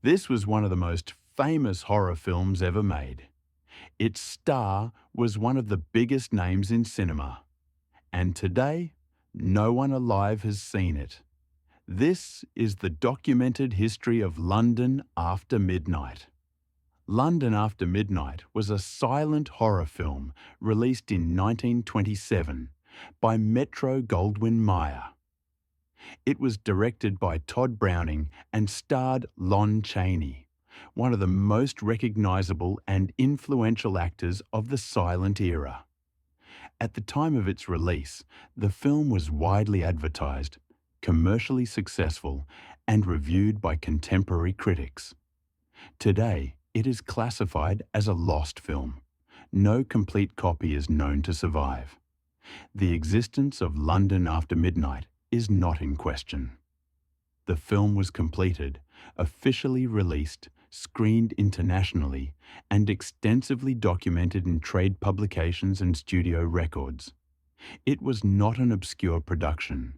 This was one of the most famous horror films ever made. Its star was one of the biggest names in cinema, and today, no one alive has seen it. This is the documented history of London After Midnight. London After Midnight was a silent horror film released in 1927 by Metro-Goldwyn-Mayer. It was directed by Todd Browning and starred Lon Chaney, one of the most recognisable and influential actors of the silent era. At the time of its release, the film was widely advertised, commercially successful, and reviewed by contemporary critics. Today, it is classified as a lost film. No complete copy is known to survive. The existence of London After Midnight is not in question. The film was completed, officially released, screened internationally, and extensively documented in trade publications and studio records. It was not an obscure production.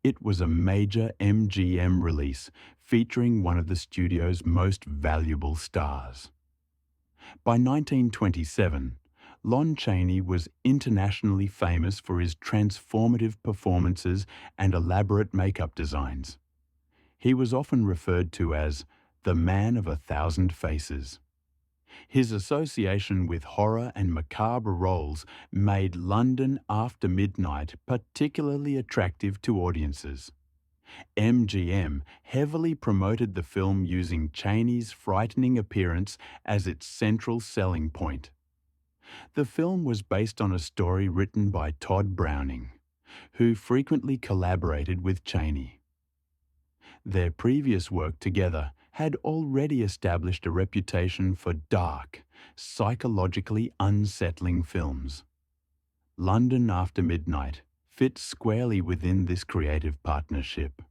It was a major MGM release featuring one of the studio's most valuable stars. By 1927, Lon Chaney was internationally famous for his transformative performances and elaborate makeup designs. He was often referred to as the man of 1,000 faces. His association with horror and macabre roles made London After Midnight particularly attractive to audiences. MGM heavily promoted the film using Chaney's frightening appearance as its central selling point. The film was based on a story written by Todd Browning, who frequently collaborated with Chaney. Their previous work together had already established a reputation for dark, psychologically unsettling films. London After Midnight fits squarely within this creative partnership.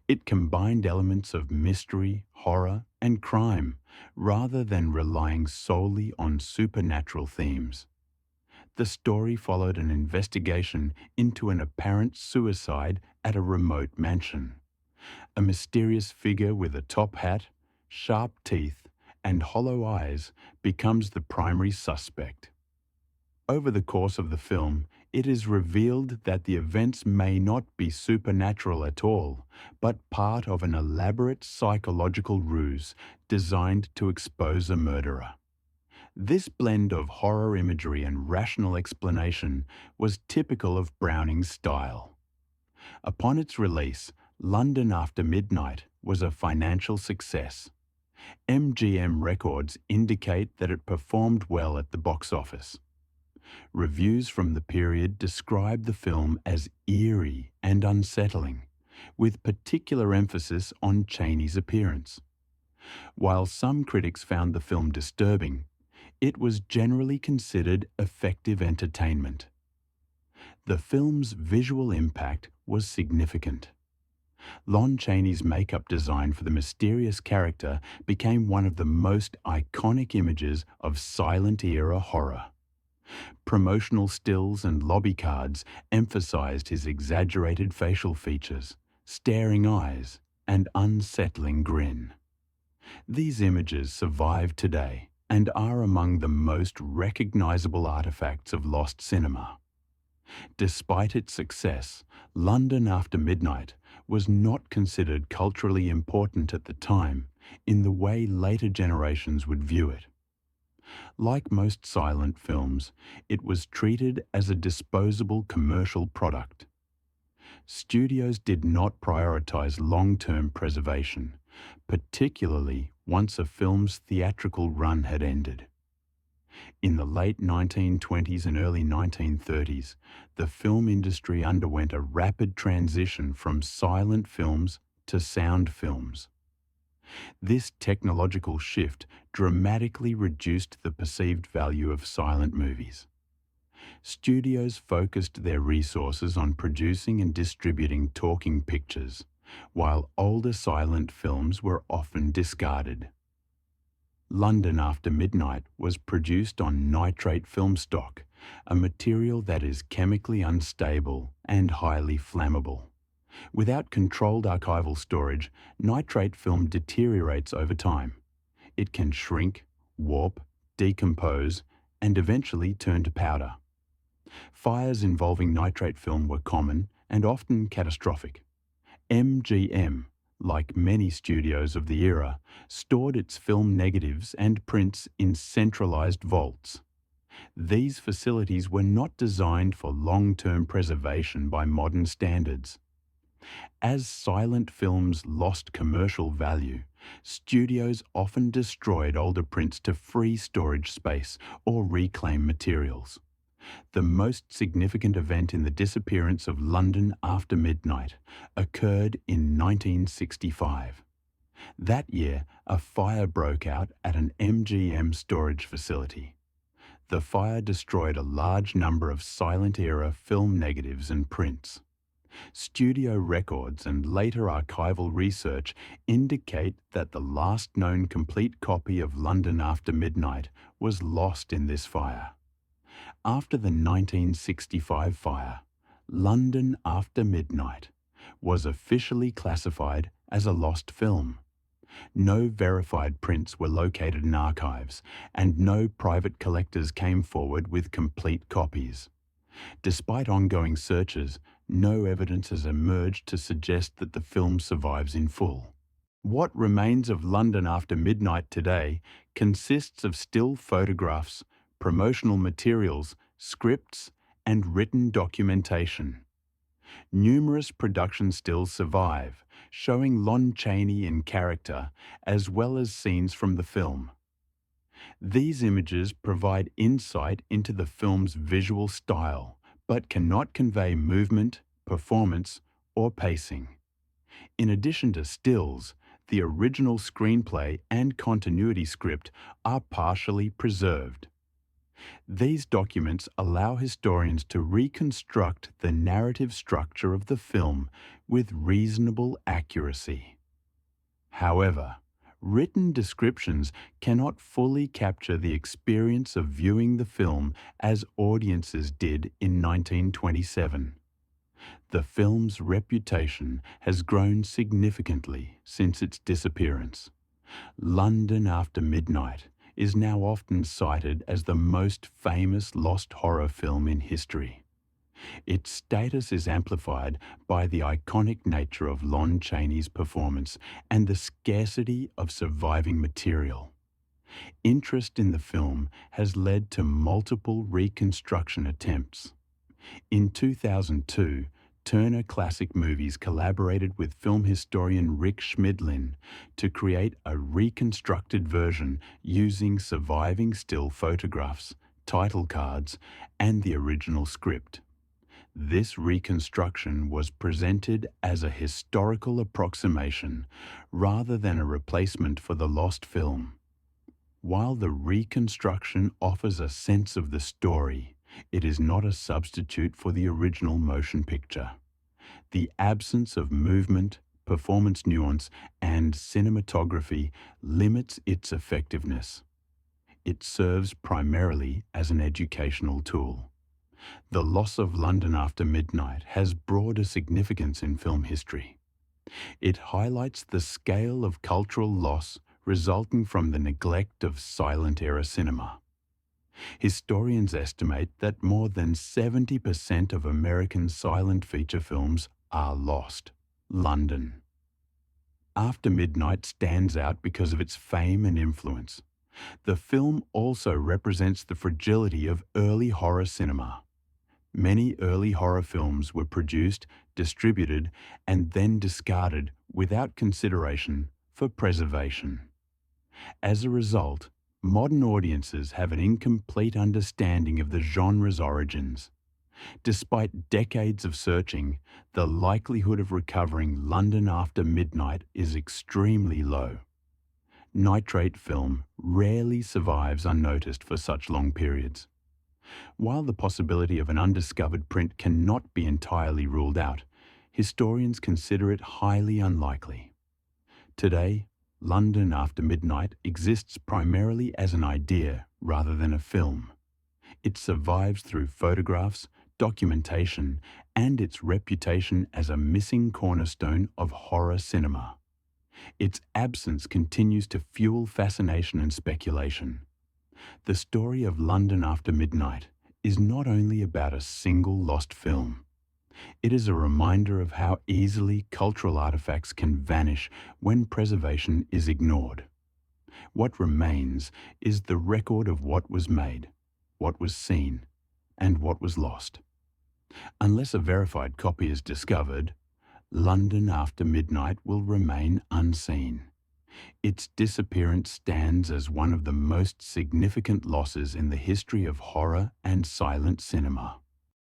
It combined elements of mystery, horror, and crime, rather than relying solely on supernatural themes. The story followed an investigation into an apparent suicide at a remote mansion. A mysterious figure with a top hat, sharp teeth, and hollow eyes becomes the primary suspect. Over the course of the film, it is revealed that the events may not be supernatural at all, but part of an elaborate psychological ruse designed to expose a murderer. This blend of horror imagery and rational explanation was typical of Browning's style. Upon its release, London After Midnight was a financial success. MGM records indicate that it performed well at the box office. Reviews from the period describe the film as eerie and unsettling, with particular emphasis on Chaney's appearance. While some critics found the film disturbing, it was generally considered effective entertainment. The film's visual impact was significant. Lon Chaney's makeup design for the mysterious character became one of the most iconic images of silent-era horror. Promotional stills and lobby cards emphasized his exaggerated facial features, staring eyes, and unsettling grin. These images survive today and are among the most recognizable artifacts of lost cinema. Despite its success, London After Midnight was not considered culturally important at the time in the way later generations would view it. Like most silent films, it was treated as a disposable commercial product. Studios did not prioritize long-term preservation, particularly once a film's theatrical run had ended. In the late 1920s and early 1930s, the film industry underwent a rapid transition from silent films to sound films. This technological shift dramatically reduced the perceived value of silent movies. Studios focused their resources on producing and distributing talking pictures, while older silent films were often discarded. London After Midnight was produced on nitrate film stock, a material that is chemically unstable and highly flammable. Without controlled archival storage, nitrate film deteriorates over time. It can shrink, warp, decompose, and eventually turn to powder. Fires involving nitrate film were common and often catastrophic. MGM, like many studios of the era, stored its film negatives and prints in centralized vaults. These facilities were not designed for long-term preservation by modern standards. As silent films lost commercial value, studios often destroyed older prints to free storage space or reclaim materials. The most significant event in the disappearance of London After Midnight occurred in 1965. That year, a fire broke out at an MGM storage facility. The fire destroyed a large number of silent-era film negatives and prints. Studio records and later archival research indicate that the last known complete copy of London After Midnight was lost in this fire. After the 1965 fire, London After Midnight was officially classified as a lost film. No verified prints were located in archives, and no private collectors came forward with complete copies. Despite ongoing searches, no evidence has emerged to suggest that the film survives in full. What remains of London After Midnight today consists of still photographs, promotional materials, scripts, and written documentation. Numerous production stills survive, showing Lon Chaney in character, as well as scenes from the film. These images provide insight into the film's visual style, but cannot convey movement, performance, or pacing. In addition to stills, the original screenplay and continuity script are partially preserved. These documents allow historians to reconstruct the narrative structure of the film with reasonable accuracy. However, written descriptions cannot fully capture the experience of viewing the film as audiences did in 1927. The film's reputation has grown significantly since its disappearance. London After Midnight is now often cited as the most famous lost horror film in history. Its status is amplified by the iconic nature of Lon Chaney's performance and the scarcity of surviving material. Interest in the film has led to multiple reconstruction attempts. In 2002, Turner Classic Movies collaborated with film historian Rick Schmidlin to create a reconstructed version using surviving still photographs, title cards, and the original script. This reconstruction was presented as a historical approximation rather than a replacement for the lost film. While the reconstruction offers a sense of the story, it is not a substitute for the original motion picture. The absence of movement, performance nuance, and cinematography limits its effectiveness. It serves primarily as an educational tool. The loss of London After Midnight has broader significance in film history. It highlights the scale of cultural loss resulting from the neglect of silent-era cinema. Historians estimate that more than 70% of American silent feature films are lost. London After Midnight stands out because of its fame and influence. The film also represents the fragility of early horror cinema. Many early horror films were produced, distributed, and then discarded without consideration for preservation. As a result, modern audiences have an incomplete understanding of the genre's origins. Despite decades of searching, the likelihood of recovering London After Midnight is extremely low. Nitrate film rarely survives unnoticed for such long periods. While the possibility of an undiscovered print cannot be entirely ruled out, historians consider it highly unlikely. Today, London After Midnight exists primarily as an idea rather than a film. It survives through photographs, documentation, and its reputation as a missing cornerstone of horror cinema. Its absence continues to fuel fascination and speculation. The story of London After Midnight is not only about a single lost film. It is a reminder of how easily cultural artifacts can vanish when preservation is ignored. What remains is the record of what was made, what was seen, and what was lost. Unless a verified copy is discovered, London After Midnight will remain unseen. Its disappearance stands as one of the most significant losses in the history of horror and silent cinema.